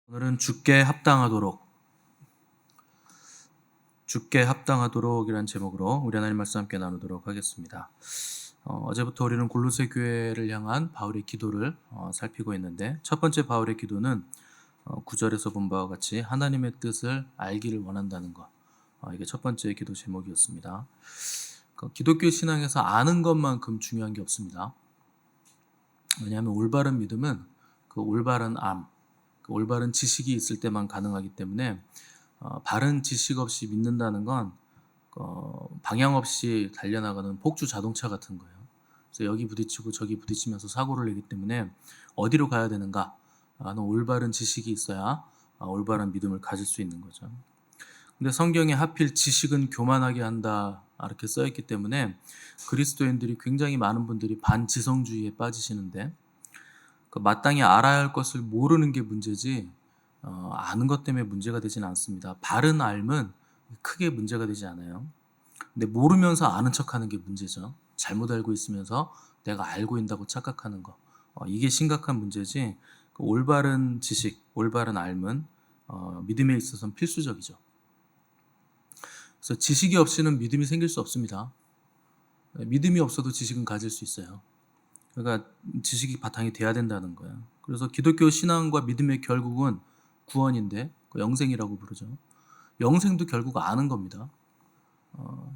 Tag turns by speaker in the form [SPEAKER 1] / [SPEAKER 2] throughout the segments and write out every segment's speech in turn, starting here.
[SPEAKER 1] 오늘은 죽게 합당하도록이라는 제목으로 우리 하나님 말씀 함께 나누도록 하겠습니다. 어제부터 우리는 골로새 교회를 향한 바울의 기도를 살피고 있는데, 첫 번째 바울의 기도는 9절에서 본 바와 같이 하나님의 뜻을 알기를 원한다는 것, 이게 첫 번째 기도 제목이었습니다. 기독교 신앙에서 아는 것만큼 중요한 게 없습니다. 왜냐하면 올바른 믿음은 그 올바른 지식이 있을 때만 가능하기 때문에, 바른 지식 없이 믿는다는 건 방향 없이 달려나가는 폭주 자동차 같은 거예요. 그래서 여기 부딪히고 저기 부딪히면서 사고를 내기 때문에 어디로 가야 되는가 하는 올바른 지식이 있어야 올바른 믿음을 가질 수 있는 거죠. 근데 성경에 하필 지식은 교만하게 한다 이렇게 써있기 때문에 그리스도인들이 굉장히 많은 분들이 반지성주의에 빠지시는데, 마땅히 알아야 할 것을 모르는 게 문제지 아는 것 때문에 문제가 되지는 않습니다. 바른 알면 크게 문제가 되지 않아요. 근데 모르면서 아는 척하는 게 문제죠. 잘못 알고 있으면서 내가 알고 있다고 착각하는 거, 이게 심각한 문제지. 올바른 지식, 올바른 알면 믿음에 있어서는 필수적이죠. 그래서 지식이 없이는 믿음이 생길 수 없습니다. 믿음이 없어도 지식은 가질 수 있어요. 그러니까 지식이 바탕이 돼야 된다는 거예요. 그래서 기독교 신앙과 믿음의 결국은 구원인데, 영생이라고 부르죠. 영생도 결국 아는 겁니다.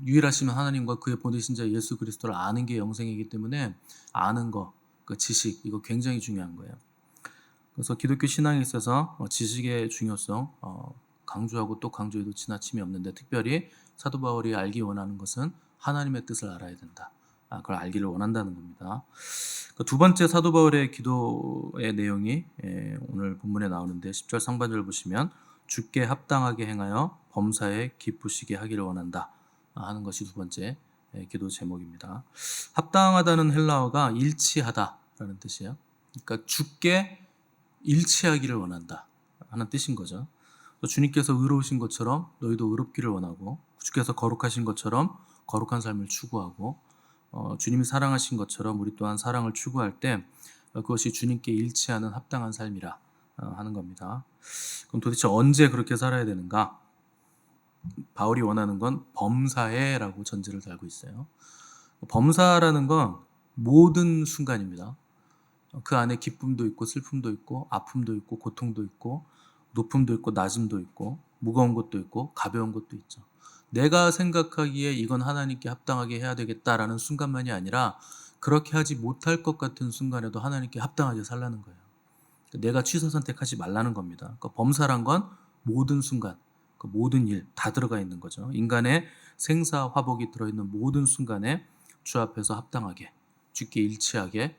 [SPEAKER 1] 유일하신 하나님과 그의 보내신 자 예수 그리스도를 아는 게 영생이기 때문에 아는 거, 그 지식, 이거 굉장히 중요한 거예요. 그래서 기독교 신앙에 있어서 지식의 중요성 강조하고 또 강조해도 지나침이 없는데, 특별히 사도 바울이 알기 원하는 것은 하나님의 뜻을 알아야 된다. 그걸 알기를 원한다는 겁니다. 두 번째 사도 바울의 기도의 내용이 오늘 본문에 나오는데, 10절 상반절 보시면 주께 합당하게 행하여 범사에 기쁘시게 하기를 원한다 하는 것이 두 번째 기도 제목입니다. 합당하다는 헬라어가 일치하다라는 뜻이에요. 그러니까 주께 일치하기를 원한다 하는 뜻인 거죠. 주님께서 의로우신 것처럼 너희도 의롭기를 원하고, 주께서 거룩하신 것처럼 거룩한 삶을 추구하고, 주님이 사랑하신 것처럼 우리 또한 사랑을 추구할 때 그것이 주님께 일치하는 합당한 삶이라 하는 겁니다. 그럼 도대체 언제 그렇게 살아야 되는가? 바울이 원하는 건 범사에라고 전제를 달고 있어요. 범사라는 건 모든 순간입니다. 그 안에 기쁨도 있고 슬픔도 있고 아픔도 있고 고통도 있고 높음도 있고 낮음도 있고 무거운 것도 있고 가벼운 것도 있죠. 내가 생각하기에 이건 하나님께 합당하게 해야 되겠다라는 순간만이 아니라, 그렇게 하지 못할 것 같은 순간에도 하나님께 합당하게 살라는 거예요. 내가 취사 선택하지 말라는 겁니다. 그러니까 범사란 건 모든 순간, 모든 일 다 들어가 있는 거죠. 인간의 생사화복이 들어있는 모든 순간에 주 앞에서 합당하게, 주께 일치하게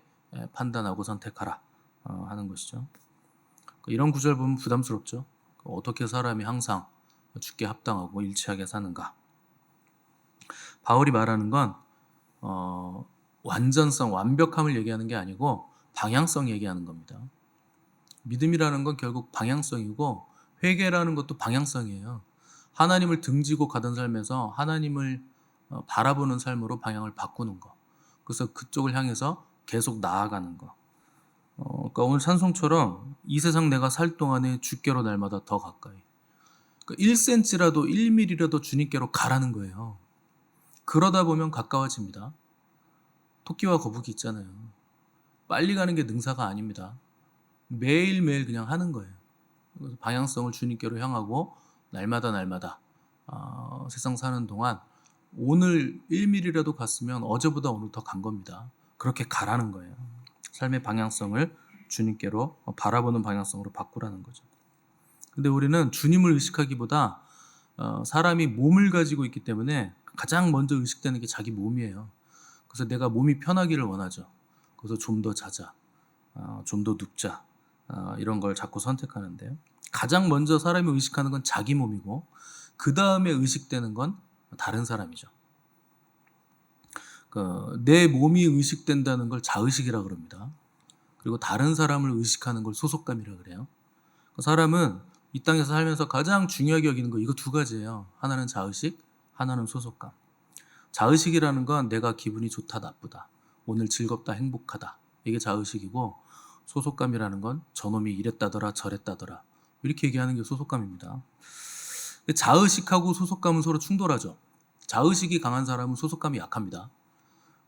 [SPEAKER 1] 판단하고 선택하라 하는 것이죠. 이런 구절 보면 부담스럽죠. 어떻게 사람이 항상 주께 합당하고 일치하게 사는가? 바울이 말하는 건 완전성, 완벽함을 얘기하는 게 아니고 방향성 얘기하는 겁니다. 믿음이라는 건 결국 방향성이고, 회개라는 것도 방향성이에요. 하나님을 등지고 가던 삶에서 하나님을 바라보는 삶으로 방향을 바꾸는 거. 그래서 그쪽을 향해서 계속 나아가는 거. 그러니까 오늘 찬송처럼 이 세상 내가 살 동안에 주께로 날마다 더 가까이. 1cm라도 1mm라도 주님께로 가라는 거예요. 그러다 보면 가까워집니다. 토끼와 거북이 있잖아요. 빨리 가는 게 능사가 아닙니다. 매일매일 그냥 하는 거예요. 그래서 방향성을 주님께로 향하고 날마다 세상 사는 동안 오늘 1mm라도 갔으면 어제보다 오늘 더 간 겁니다. 그렇게 가라는 거예요. 삶의 방향성을 주님께로 바라보는 방향성으로 바꾸라는 거죠. 근데 우리는 주님을 의식하기보다 사람이 몸을 가지고 있기 때문에 가장 먼저 의식되는 게 자기 몸이에요. 그래서 내가 몸이 편하기를 원하죠. 그래서 좀 더 자자, 좀 더 눕자, 이런 걸 자꾸 선택하는데요. 가장 먼저 사람이 의식하는 건 자기 몸이고, 그 다음에 의식되는 건 다른 사람이죠. 내 몸이 의식된다는 걸 자의식이라 그럽니다. 그리고 다른 사람을 의식하는 걸 소속감이라 그래요. 사람은 이 땅에서 살면서 가장 중요하게 여기는 거 이거 두 가지예요. 하나는 자의식, 하나는 소속감. 자의식이라는 건 내가 기분이 좋다 나쁘다, 오늘 즐겁다 행복하다, 이게 자의식이고, 소속감이라는 건 저놈이 이랬다더라 저랬다더라, 이렇게 얘기하는 게 소속감입니다. 자의식하고 소속감은 서로 충돌하죠. 자의식이 강한 사람은 소속감이 약합니다.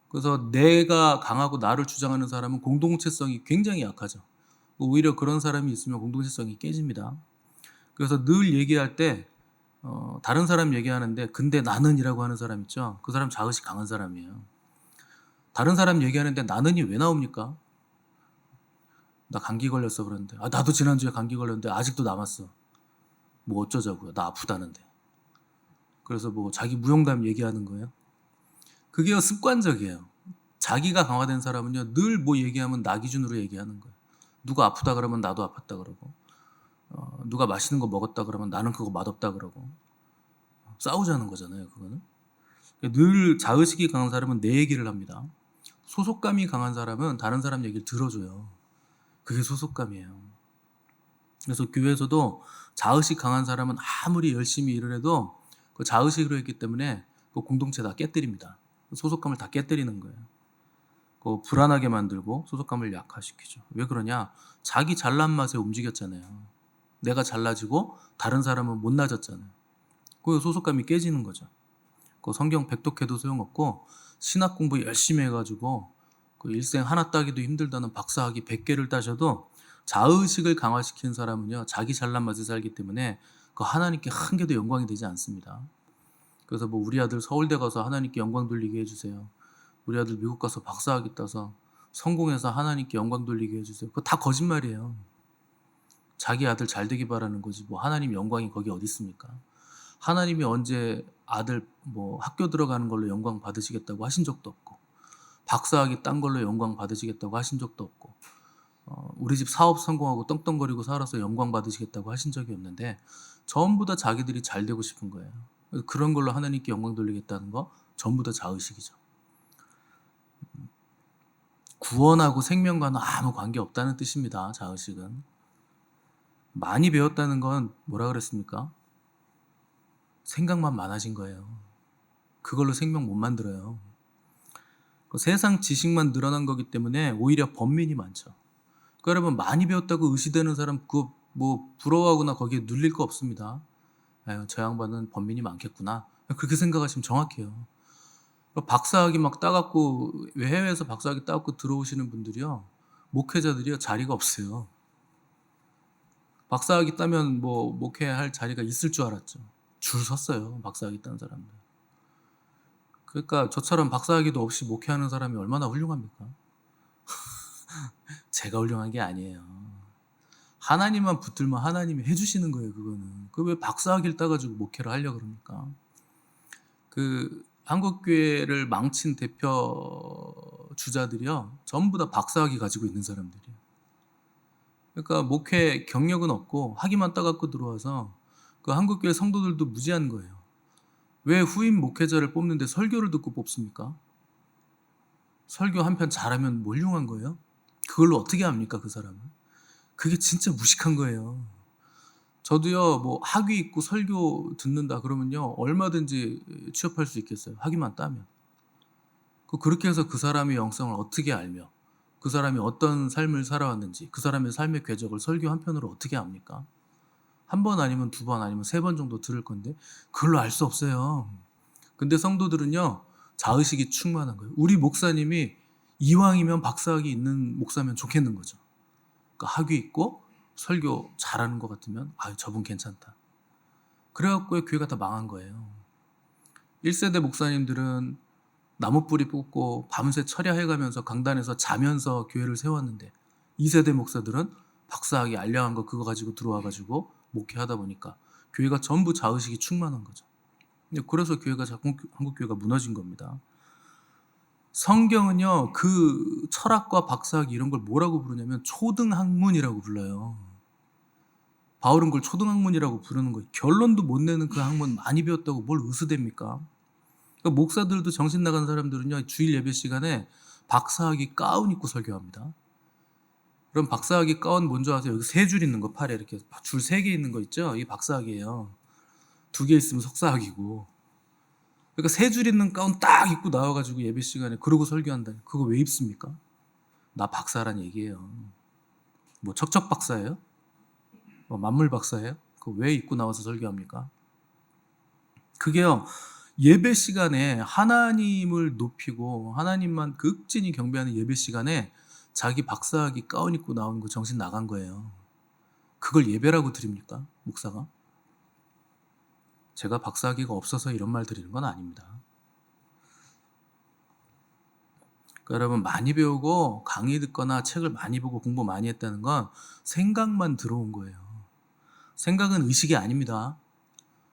[SPEAKER 1] 그래서 내가 강하고 나를 주장하는 사람은 공동체성이 굉장히 약하죠. 오히려 그런 사람이 있으면 공동체성이 깨집니다. 그래서 늘 얘기할 때 다른 사람 얘기하는데 근데 나는이라고 하는 사람 있죠. 그 사람 자의식 강한 사람이에요. 다른 사람 얘기하는데 나는이 왜 나옵니까? 나 감기 걸렸어 그러는데 나도 지난주에 감기 걸렸는데 아직도 남았어. 뭐 어쩌자고요. 나 아프다는데. 그래서 뭐 자기 무용담 얘기하는 거예요. 그게 습관적이에요. 자기가 강화된 사람은요 늘 뭐 얘기하면 나 기준으로 얘기하는 거예요. 누가 아프다 그러면 나도 아팠다 그러고 누가 맛있는 거 먹었다 그러면 나는 그거 맛없다 그러고 싸우자는 거잖아요. 그거는 늘 자의식이 강한 사람은 내 얘기를 합니다. 소속감이 강한 사람은 다른 사람 얘기를 들어줘요. 그게 소속감이에요. 그래서 교회에서도 자의식 강한 사람은 아무리 열심히 일을 해도 그 자의식으로 했기 때문에 그 공동체 다 깨뜨립니다. 소속감을 다 깨뜨리는 거예요. 그 불안하게 만들고 소속감을 약화시키죠. 왜 그러냐? 자기 잘난 맛에 움직였잖아요. 내가 잘나지고 다른 사람은 못 나졌잖아요. 그 소속감이 깨지는 거죠. 그 성경 백독해도 소용없고 신학 공부 열심히 해가지고 그 일생 하나 따기도 힘들다는 박사학위 100개를 따셔도 자의식을 강화시키는 사람은요 자기 잘난 맛에 살기 때문에 그 하나님께 한 개도 영광이 되지 않습니다. 그래서 뭐 우리 아들 서울대 가서 하나님께 영광 돌리게 해주세요. 우리 아들 미국 가서 박사학위 따서 성공해서 하나님께 영광 돌리게 해주세요. 그거 다 거짓말이에요. 자기 아들 잘 되기 바라는 거지 뭐 하나님 영광이 거기 어디 있습니까? 하나님이 언제 아들 뭐 학교 들어가는 걸로 영광 받으시겠다고 하신 적도 없고 박사학위 딴 걸로 영광 받으시겠다고 하신 적도 없고 우리 집 사업 성공하고 떵떵거리고 살아서 영광 받으시겠다고 하신 적이 없는데 전부 다 자기들이 잘 되고 싶은 거예요. 그런 걸로 하나님께 영광 돌리겠다는 거 전부 다 자의식이죠. 구원하고 생명과는 아무 관계 없다는 뜻입니다. 자의식은. 많이 배웠다는 건 뭐라 그랬습니까? 생각만 많아진 거예요. 그걸로 생명 못 만들어요. 세상 지식만 늘어난 거기 때문에 오히려 번민이 많죠. 그러니까 여러분 많이 배웠다고 의시되는 사람 그거 뭐 부러워하거나 거기에 눌릴 거 없습니다. 아유, 저 양반은 번민이 많겠구나. 그렇게 생각하시면 정확해요. 박사학위 막 따갖고 해외에서 박사학위 따갖고 들어오시는 분들이요. 목회자들이요. 자리가 없어요. 박사학위 따면 뭐 목회할 자리가 있을 줄 알았죠. 줄 섰어요. 박사학위 딴 사람들. 그러니까 저처럼 박사학위도 없이 목회하는 사람이 얼마나 훌륭합니까? 제가 훌륭한 게 아니에요. 하나님만 붙들면 하나님이 해주시는 거예요. 그거는. 그 왜 박사학위를 따가지고 목회를 하려고 그럽니까? 그 한국교회를 망친 대표 주자들이요. 전부 다 박사학위 가지고 있는 사람들이에요. 그러니까 목회 경력은 없고 학위만 따갖고 들어와서 그 한국교회 성도들도 무지한 거예요. 왜 후임 목회자를 뽑는데 설교를 듣고 뽑습니까? 설교 한 편 잘하면 뭐 훌륭한 거예요? 그걸로 어떻게 합니까 그 사람은? 그게 진짜 무식한 거예요. 저도요 뭐 학위 있고 설교 듣는다 그러면요 얼마든지 취업할 수 있겠어요. 학위만 따면. 그렇게 해서 그 사람의 영성을 어떻게 알며 그 사람이 어떤 삶을 살아왔는지 그 사람의 삶의 궤적을 설교 한 편으로 어떻게 압니까? 한 번 아니면 두 번 아니면 세 번 정도 들을 건데 그걸로 알 수 없어요. 근데 성도들은요 자의식이 충만한 거예요. 우리 목사님이 이왕이면 박사학위 있는 목사면 좋겠는 거죠. 그러니까 학위 있고 설교 잘하는 것 같으면 저분 괜찮다. 그래갖고 교회가 다 망한 거예요. 1세대 목사님들은 나무 뿌리 뽑고 밤새 철야해가면서 강단에서 자면서 교회를 세웠는데 2세대 목사들은 박사학위 알량한 거 그거 가지고 들어와가지고 목회하다 보니까 교회가 전부 자의식이 충만한 거죠. 그래서 교회가 자꾸 한국교회가 무너진 겁니다. 성경은요 그 철학과 박사학위 이런 걸 뭐라고 부르냐면 초등학문이라고 불러요. 바울은 그걸 초등학문이라고 부르는 거예요. 결론도 못 내는 그 학문 많이 배웠다고 뭘 의수됩니까? 그러니까 목사들도 정신 나간 사람들은요 주일 예배 시간에 박사학위 가운 입고 설교합니다. 그럼 박사학위 가운 뭔지 아세요? 여기 세 줄 있는 거 팔에 이렇게 줄 3개 있는 거 있죠? 이게 박사학위예요. 2개 있으면 석사학위고. 그러니까 3줄 있는 가운 딱 입고 나와가지고 예배 시간에 그러고 설교한다. 그거 왜 입습니까? 나 박사란 얘기예요. 뭐 척척 박사예요? 만물 박사예요? 그 왜 입고 나와서 설교합니까? 그게요, 예배 시간에 하나님을 높이고 하나님만 극진히 경배하는 예배 시간에 자기 박사학위 가운 입고 나오는 거 정신 나간 거예요. 그걸 예배라고 드립니까? 목사가? 제가 박사학위가 없어서 이런 말 드리는 건 아닙니다. 그러니까 여러분, 많이 배우고 강의 듣거나 책을 많이 보고 공부 많이 했다는 건 생각만 들어온 거예요. 생각은 의식이 아닙니다.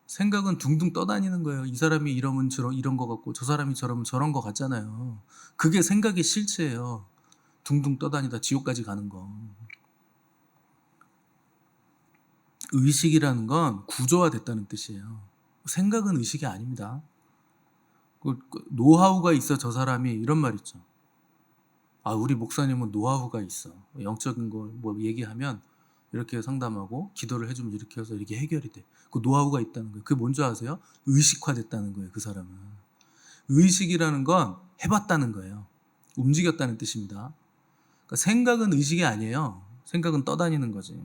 [SPEAKER 1] 생각은 둥둥 떠다니는 거예요. 이 사람이 이러면 이런 거 같고 저 사람이 저러면 저런 거 같잖아요. 그게 생각의 실체예요. 둥둥 떠다니다 지옥까지 가는 거. 의식이라는 건 구조화됐다는 뜻이에요. 생각은 의식이 아닙니다. 노하우가 있어 저 사람이, 이런 말 있죠. 우리 목사님은 노하우가 있어. 영적인 걸 뭐 얘기하면 이렇게 상담하고 기도를 해주면 이렇게 해서 이렇게 해결이 돼. 그 노하우가 있다는 거예요. 그게 뭔지 아세요? 의식화됐다는 거예요. 그 사람은. 의식이라는 건 해봤다는 거예요. 움직였다는 뜻입니다. 그러니까 생각은 의식이 아니에요. 생각은 떠다니는 거지.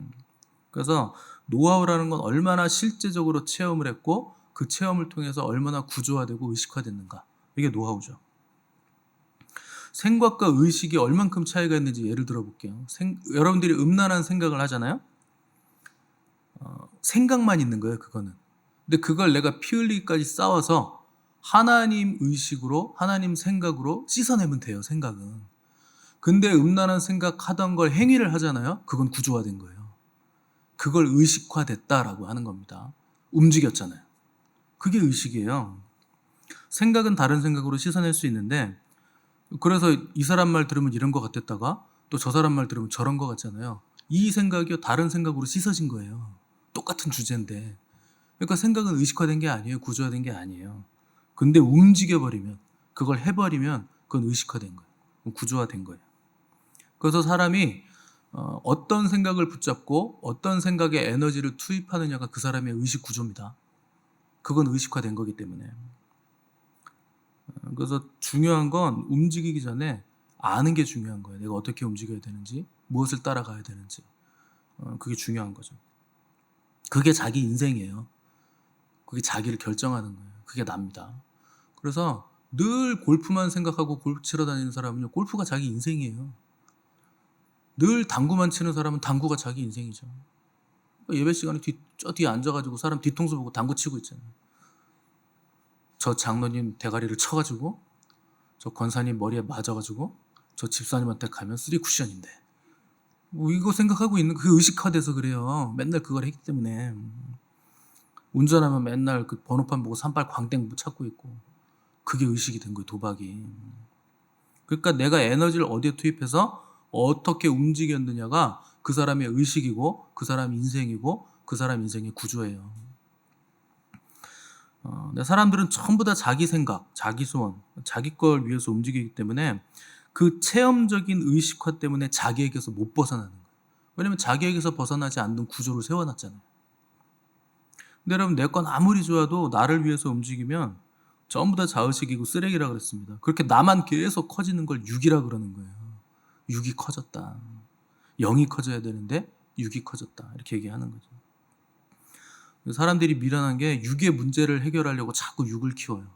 [SPEAKER 1] 그래서 노하우라는 건 얼마나 실제적으로 체험을 했고 그 체험을 통해서 얼마나 구조화되고 의식화됐는가. 이게 노하우죠. 생각과 의식이 얼만큼 차이가 있는지 예를 들어 볼게요. 여러분들이 음란한 생각을 하잖아요. 생각만 있는 거예요, 그거는. 근데 그걸 내가 피 흘리기까지 싸워서 하나님 의식으로, 하나님 생각으로 씻어내면 돼요, 생각은. 근데 음란한 생각하던 걸 행위를 하잖아요. 그건 구조화된 거예요. 그걸 의식화됐다라고 하는 겁니다. 움직였잖아요. 그게 의식이에요. 생각은 다른 생각으로 씻어낼 수 있는데, 그래서 이 사람 말 들으면 이런 거 같았다가 또 저 사람 말 들으면 저런 거 같잖아요. 이 생각이 다른 생각으로 씻어진 거예요. 똑같은 주제인데. 그러니까 생각은 의식화된 게 아니에요. 구조화된 게 아니에요. 근데 움직여버리면, 그걸 해버리면 그건 의식화된 거예요. 구조화된 거예요. 그래서 사람이 어떤 생각을 붙잡고 어떤 생각에 에너지를 투입하느냐가 그 사람의 의식 구조입니다. 그건 의식화된 거기 때문에. 그래서 중요한 건 움직이기 전에 아는 게 중요한 거예요. 내가 어떻게 움직여야 되는지, 무엇을 따라가야 되는지. 그게 중요한 거죠. 그게 자기 인생이에요. 그게 자기를 결정하는 거예요. 그게 납니다. 그래서 늘 골프만 생각하고 골프 치러 다니는 사람은요, 골프가 자기 인생이에요. 늘 당구만 치는 사람은 당구가 자기 인생이죠. 예배 시간에 저 뒤에 앉아가지고 사람 뒤통수 보고 당구 치고 있잖아요. 저 장로님 대가리를 쳐가지고 저 권사님 머리에 맞아가지고 저 집사님한테 가면 3쿠션인데 뭐 이거 생각하고 있는, 그게 의식화돼서 그래요. 맨날 그걸 했기 때문에. 운전하면 맨날 그 번호판 보고 산발 광땡 찾고 있고, 그게 의식이 된 거예요. 도박이. 그러니까 내가 에너지를 어디에 투입해서 어떻게 움직였느냐가 그 사람의 의식이고 그 사람 인생이고 그 사람 인생의 구조예요. 사람들은 전부 다 자기 생각, 자기 소원, 자기 걸 위해서 움직이기 때문에 그 체험적인 의식화 때문에 자기에게서 못 벗어나는 거예요. 왜냐면 자기에게서 벗어나지 않는 구조를 세워놨잖아요. 근데 여러분, 내 건 아무리 좋아도 나를 위해서 움직이면 전부 다 자의식이고 쓰레기라 그랬습니다. 그렇게 나만 계속 커지는 걸 육이라 그러는 거예요. 육이 커졌다. 영이 커져야 되는데 육이 커졌다. 이렇게 얘기하는 거죠. 사람들이 미련한 게 육의 문제를 해결하려고 자꾸 육을 키워요.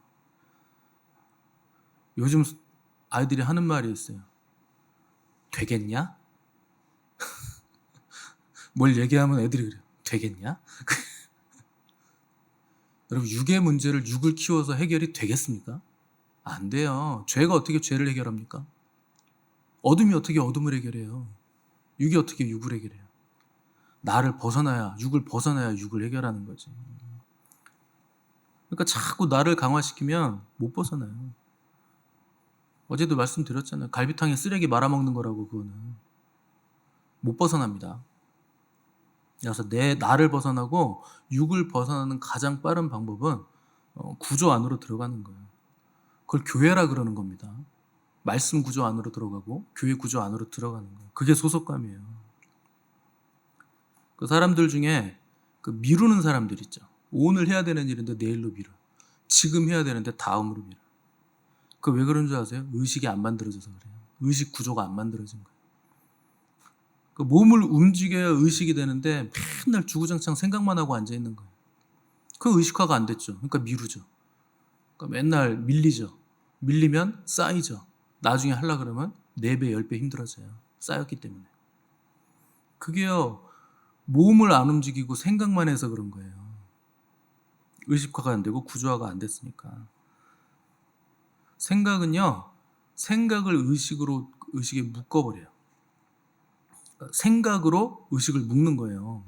[SPEAKER 1] 요즘 아이들이 하는 말이 있어요. 되겠냐? 뭘 얘기하면 애들이 그래요. 되겠냐? 여러분, 육의 문제를 육을 키워서 해결이 되겠습니까? 안 돼요. 죄가 어떻게 죄를 해결합니까? 어둠이 어떻게 어둠을 해결해요? 육이 어떻게 육을 해결해요? 나를 벗어나야, 육을 벗어나야 육을 해결하는 거지. 그러니까 자꾸 나를 강화시키면 못 벗어나요. 어제도 말씀드렸잖아요. 갈비탕에 쓰레기 말아먹는 거라고. 그거는 못 벗어납니다. 그래서 나를 벗어나고 육을 벗어나는 가장 빠른 방법은 구조 안으로 들어가는 거예요. 그걸 교회라 그러는 겁니다. 말씀 구조 안으로 들어가고 교회 구조 안으로 들어가는 거예요. 그게 소속감이에요. 그 사람들 중에 그 미루는 사람들 있죠. 오늘 해야 되는 일인데 내일로 미뤄. 지금 해야 되는데 다음으로 미뤄. 그 왜 그런 줄 아세요? 의식이 안 만들어져서 그래요. 의식 구조가 안 만들어진 거예요. 그 몸을 움직여야 의식이 되는데 맨날 주구장창 생각만 하고 앉아 있는 거예요. 그 의식화가 안 됐죠. 그러니까 미루죠. 그러니까 맨날 밀리죠. 밀리면 쌓이죠. 나중에 하려 그러면 4배, 10배 힘들어져요. 쌓였기 때문에. 그게요, 몸을 안 움직이고 생각만 해서 그런 거예요. 의식화가 안 되고 구조화가 안 됐으니까. 생각은요, 생각을 의식에 묶어버려요. 그러니까 생각으로 의식을 묶는 거예요.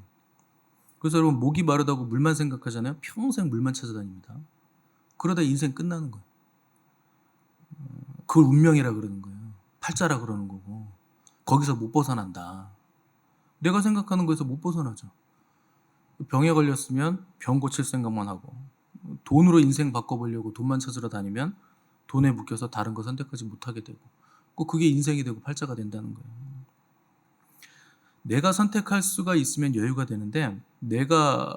[SPEAKER 1] 그래서 여러분, 목이 마르다고 물만 생각하잖아요. 평생 물만 찾아다닙니다. 그러다 인생 끝나는 거예요. 그걸 운명이라 그러는 거예요. 팔자라 그러는 거고. 거기서 못 벗어난다. 내가 생각하는 거에서 못 벗어나죠. 병에 걸렸으면 병 고칠 생각만 하고, 돈으로 인생 바꿔보려고 돈만 찾으러 다니면 돈에 묶여서 다른 거 선택하지 못하게 되고, 꼭 그게 인생이 되고 팔자가 된다는 거예요. 내가 선택할 수가 있으면 여유가 되는데, 내가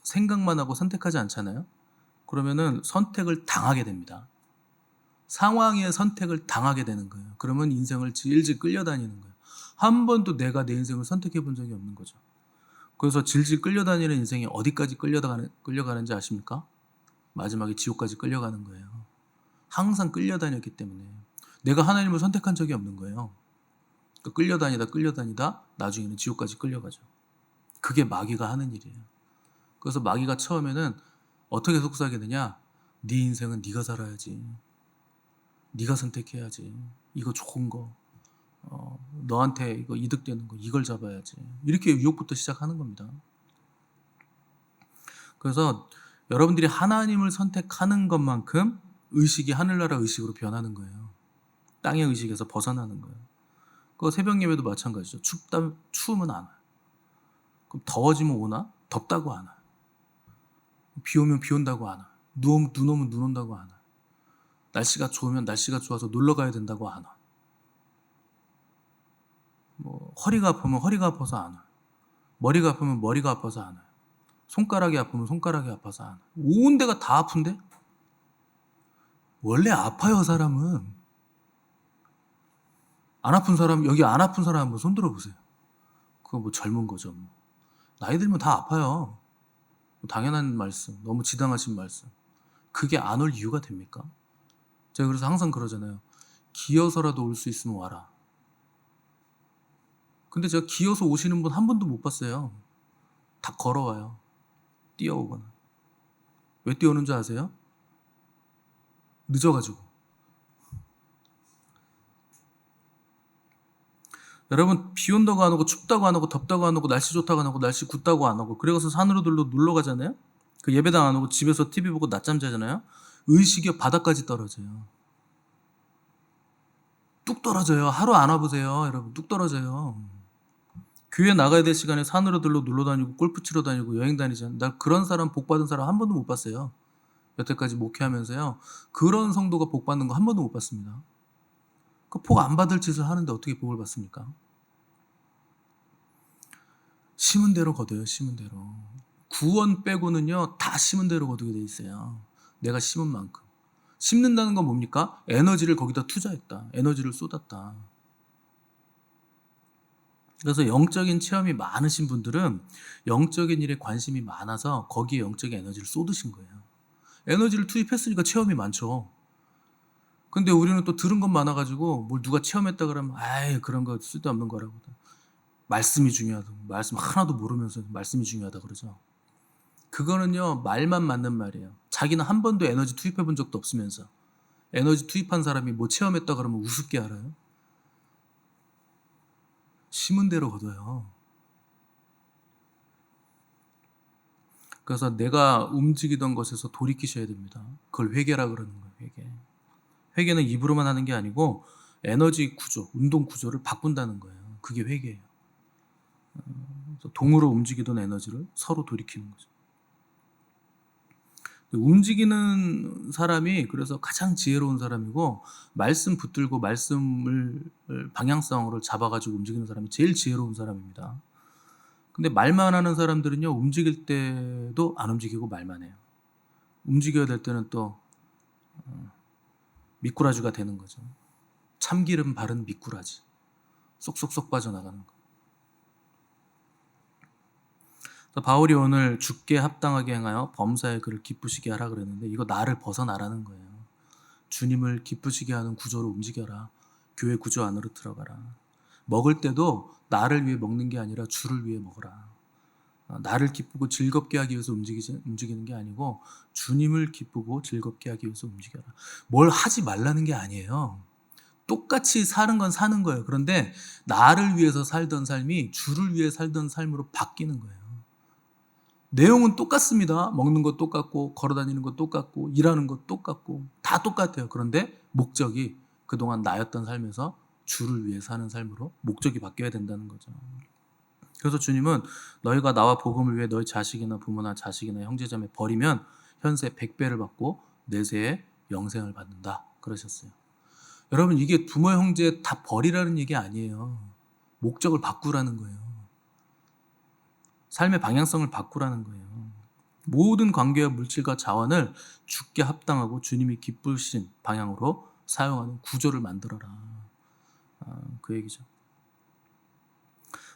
[SPEAKER 1] 생각만 하고 선택하지 않잖아요. 그러면은 선택을 당하게 됩니다. 상황의 선택을 당하게 되는 거예요. 그러면 인생을 질질 끌려다니는 거예요. 한 번도 내가 내 인생을 선택해 본 적이 없는 거죠. 그래서 질질 끌려다니는 인생이 어디까지 끌려가는지 아십니까? 마지막에 지옥까지 끌려가는 거예요. 항상 끌려다녔기 때문에. 내가 하나님을 선택한 적이 없는 거예요. 그러니까 끌려다니다 나중에는 지옥까지 끌려가죠. 그게 마귀가 하는 일이에요. 그래서 마귀가 처음에는 어떻게 속삭이게 되냐? 네 인생은 네가 살아야지. 네가 선택해야지. 이거 좋은 거. 너한테 이거 이득되는 거 이걸 잡아야지. 이렇게 유혹부터 시작하는 겁니다. 그래서 여러분들이 하나님을 선택하는 것만큼 의식이 하늘나라 의식으로 변하는 거예요. 땅의 의식에서 벗어나는 거예요. 그 새벽 예배도 마찬가지죠. 추우면 안 와요. 그럼 더워지면 오나? 덥다고 안 와요. 비 오면 비 온다고 안 와요. 눈 오면 눈 온다고 안 와요. 날씨가 좋으면 날씨가 좋아서 놀러 가야 된다고 안 와. 허리가 아프면 허리가 아파서 안 와. 머리가 아프면 머리가 아파서 안 와. 손가락이 아프면 손가락이 아파서 안 와. 온 데가 다 아픈데? 원래 아파요, 사람은. 안 아픈 사람, 여기 안 아픈 사람 한번 손 들어보세요. 그거 뭐 젊은 거죠. 뭐. 나이 들면 다 아파요. 당연한 말씀, 너무 지당하신 말씀. 그게 안 올 이유가 됩니까? 제가 그래서 항상 그러잖아요. 기어서라도 올 수 있으면 와라. 근데 제가 기어서 오시는 분 한 번도 못 봤어요. 다 걸어와요. 뛰어오거나. 왜 뛰어오는 줄 아세요? 늦어가지고. 여러분, 비 온다고 안 오고 춥다고 안 오고 덥다고 안 오고 날씨 좋다고 안 오고 날씨 굿다고 안 오고 그래서 산으로 놀러 가잖아요. 그 예배당 안 오고 집에서 TV 보고 낮잠 자잖아요. 의식이 바닥까지 떨어져요. 뚝 떨어져요. 하루 안 와보세요. 여러분, 뚝 떨어져요. 교회 나가야 될 시간에 산으로 놀러 다니고 골프 치러 다니고 여행 다니잖아요. 나 그런 사람, 복 받은 사람 한 번도 못 봤어요. 여태까지 목회하면서요. 그런 성도가 복 받는 거 한 번도 못 봤습니다. 그 복 안 받을 짓을 하는데 어떻게 복을 받습니까? 심은 대로 거둬요. 심은 대로. 구원 빼고는요. 다 심은 대로 거두게 돼 있어요. 내가 심은 만큼. 심는다는 건 뭡니까? 에너지를 거기다 투자했다. 에너지를 쏟았다. 그래서 영적인 체험이 많으신 분들은 영적인 일에 관심이 많아서 거기에 영적인 에너지를 쏟으신 거예요. 에너지를 투입했으니까 체험이 많죠. 근데 우리는 또 들은 것 많아가지고 뭘 누가 체험했다 그러면 아이 그런 거 쓸데없는 거라고. 말씀이 중요하다. 말씀 하나도 모르면서 말씀이 중요하다 그러죠. 그거는요 말만 맞는 말이에요. 자기는 한 번도 에너지 투입해 본 적도 없으면서 에너지 투입한 사람이 뭐 체험했다 그러면 우습게 알아요. 심은 대로 거둬요. 그래서 내가 움직이던 것에서 돌이키셔야 됩니다. 그걸 회개라 그러는 거예요. 회개. 회개는 입으로만 하는 게 아니고 에너지 구조, 운동 구조를 바꾼다는 거예요. 그게 회개예요. 그래서 동으로 움직이던 에너지를 서로 돌이키는 거죠. 움직이는 사람이 그래서 가장 지혜로운 사람이고 말씀 붙들고 말씀을 방향성으로 잡아가지고 움직이는 사람이 제일 지혜로운 사람입니다. 근데 말만 하는 사람들은요 움직일 때도 안 움직이고 말만 해요. 움직여야 될 때는 또 미꾸라지가 되는 거죠. 참기름 바른 미꾸라지 쏙쏙쏙 빠져나가는 거. 바울이 오늘 주께 합당하게 행하여 범사에 그를 기쁘시게 하라 그랬는데 이거 나를 벗어나라는 거예요. 주님을 기쁘시게 하는 구조로 움직여라. 교회 구조 안으로 들어가라. 먹을 때도 나를 위해 먹는 게 아니라 주를 위해 먹어라. 나를 기쁘고 즐겁게 하기 위해서 움직이는 게 아니고 주님을 기쁘고 즐겁게 하기 위해서 움직여라. 뭘 하지 말라는 게 아니에요. 똑같이 사는 건 사는 거예요. 그런데 나를 위해서 살던 삶이 주를 위해 살던 삶으로 바뀌는 거예요. 내용은 똑같습니다. 먹는 것 똑같고 걸어다니는 것 똑같고 일하는 것 똑같고 다 똑같아요. 그런데 목적이 그동안 나였던 삶에서 주를 위해 사는 삶으로 목적이 바뀌어야 된다는 거죠. 그래서 주님은 너희가 나와 복음을 위해 너희 자식이나 부모나 자식이나 형제자매 버리면 현세 100배를 받고 내세에 영생을 받는다 그러셨어요. 여러분 이게 부모 형제 다 버리라는 얘기 아니에요. 목적을 바꾸라는 거예요. 삶의 방향성을 바꾸라는 거예요. 모든 관계와 물질과 자원을 주께 합당하고 주님이 기쁘신 방향으로 사용하는 구조를 만들어라. 그 얘기죠.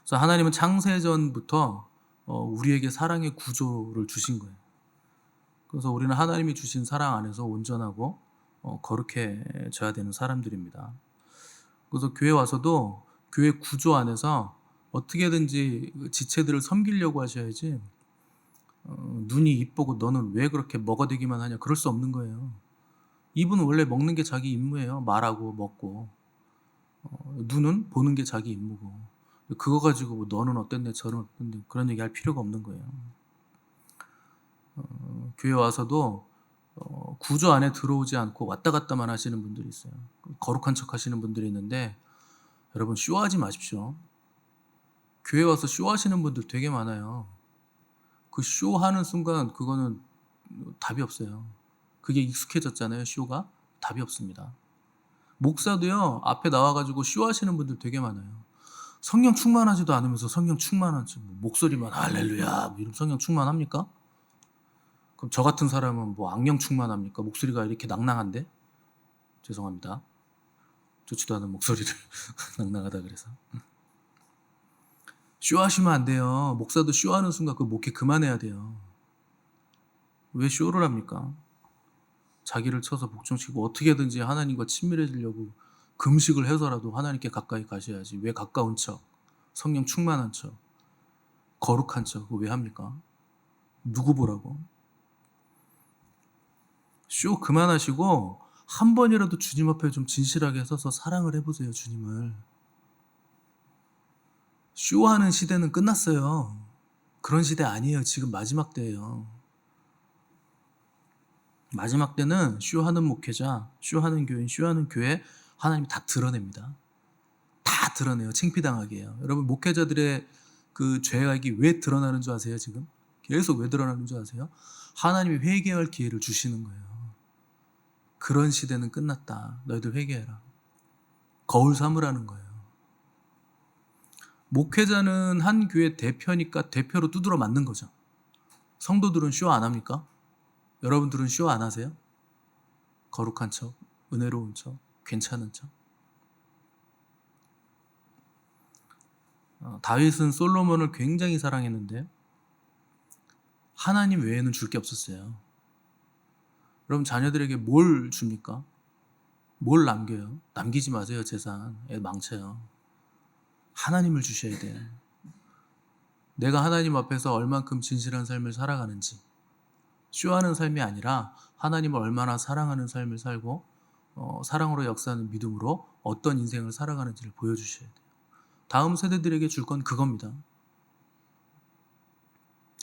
[SPEAKER 1] 그래서 하나님은 창세전부터 우리에게 사랑의 구조를 주신 거예요. 그래서 우리는 하나님이 주신 사랑 안에서 온전하고 거룩해져야 되는 사람들입니다. 그래서 교회 와서도 교회 구조 안에서 어떻게든지 지체들을 섬기려고 하셔야지 눈이 이쁘고 너는 왜 그렇게 먹어대기만 하냐 그럴 수 없는 거예요. 입은 원래 먹는 게 자기 임무예요. 말하고 먹고. 눈은 보는 게 자기 임무고. 그거 가지고 뭐 너는 어땠네 저는 어땠네 그런 얘기 할 필요가 없는 거예요. 교회 와서도 구조 안에 들어오지 않고 왔다 갔다만 하시는 분들이 있어요. 거룩한 척 하시는 분들이 있는데 여러분 쇼하지 마십시오. 교회 와서 쇼하시는 분들 되게 많아요. 그 쇼하는 순간 그거는 답이 없어요. 그게 익숙해졌잖아요. 쇼가 답이 없습니다. 목사도요 앞에 나와가지고 쇼하시는 분들 되게 많아요. 성령 충만하지도 않으면서 성령 충만하지 목소리만 할렐루야 뭐 이런 성령 충만합니까? 그럼 저 같은 사람은 뭐 악령 충만합니까? 목소리가 이렇게 낭낭한데? 죄송합니다. 좋지도 않은 목소리를 낭낭하다 그래서. 쇼하시면 안 돼요. 목사도 쇼하는 순간 그 목회 그만해야 돼요. 왜 쇼를 합니까? 자기를 쳐서 복종시키고 어떻게든지 하나님과 친밀해지려고 금식을 해서라도 하나님께 가까이 가셔야지. 왜 가까운 척, 성령 충만한 척, 거룩한 척 그거 왜 합니까? 누구 보라고? 쇼 그만하시고 한 번이라도 주님 앞에 좀 진실하게 서서 사랑을 해보세요. 주님을. 쇼하는 시대는 끝났어요. 그런 시대 아니에요. 지금 마지막 때예요. 마지막 때는 쇼하는 목회자, 쇼하는 교인, 쇼하는 교회 하나님이 다 드러냅니다. 다 드러내요. 창피당하게 해요. 여러분 목회자들의 그 죄악이 왜 드러나는 줄 아세요? 지금 계속 왜 드러나는 줄 아세요? 하나님이 회개할 기회를 주시는 거예요. 그런 시대는 끝났다. 너희들 회개해라. 거울 삼으라는 거예요. 목회자는 한 교회 대표니까 대표로 두드러 맞는 거죠. 성도들은 쇼 안 합니까? 여러분들은 쇼 안 하세요? 거룩한 척, 은혜로운 척, 괜찮은 척. 다윗은 솔로몬을 굉장히 사랑했는데 하나님 외에는 줄 게 없었어요. 여러분 자녀들에게 뭘 줍니까? 뭘 남겨요? 남기지 마세요. 재산. 애 망쳐요. 하나님을 주셔야 돼요. 내가 하나님 앞에서 얼만큼 진실한 삶을 살아가는지 쇼하는 삶이 아니라 하나님을 얼마나 사랑하는 삶을 살고 사랑으로 역사하는 믿음으로 어떤 인생을 살아가는지를 보여주셔야 돼요. 다음 세대들에게 줄 건 그겁니다.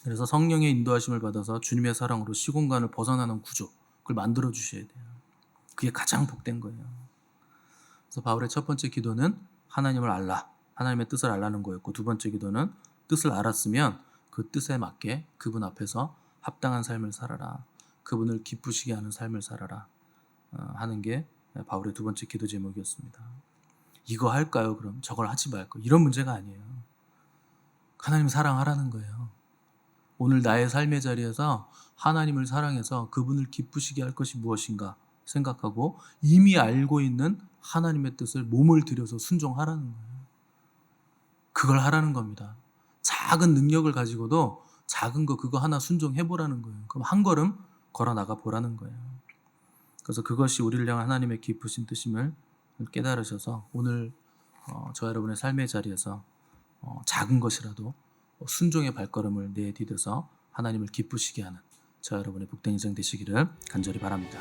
[SPEAKER 1] 그래서 성령의 인도하심을 받아서 주님의 사랑으로 시공간을 벗어나는 구조 그걸 만들어 주셔야 돼요. 그게 가장 복된 거예요. 그래서 바울의 첫 번째 기도는 하나님을 알라, 하나님의 뜻을 알라는 거였고 두 번째 기도는 뜻을 알았으면 그 뜻에 맞게 그분 앞에서 합당한 삶을 살아라. 그분을 기쁘시게 하는 삶을 살아라. 하는 게 바울의 두 번째 기도 제목이었습니다. 이거 할까요? 그럼 저걸 하지 말까? 이런 문제가 아니에요. 하나님 사랑하라는 거예요. 오늘 나의 삶의 자리에서 하나님을 사랑해서 그분을 기쁘시게 할 것이 무엇인가 생각하고 이미 알고 있는 하나님의 뜻을 몸을 들여서 순종하라는 거예요. 그걸 하라는 겁니다. 작은 능력을 가지고도 작은 거 그거 하나 순종해 보라는 거예요. 그럼 한 걸음 걸어 나가 보라는 거예요. 그래서 그것이 우리를 향한 하나님의 깊으신 뜻임을 깨달으셔서 오늘 저와 여러분의 삶의 자리에서 작은 것이라도 순종의 발걸음을 내디뎌서 하나님을 기쁘시게 하는 저와 여러분의 복된 인생 되시기를 간절히 바랍니다.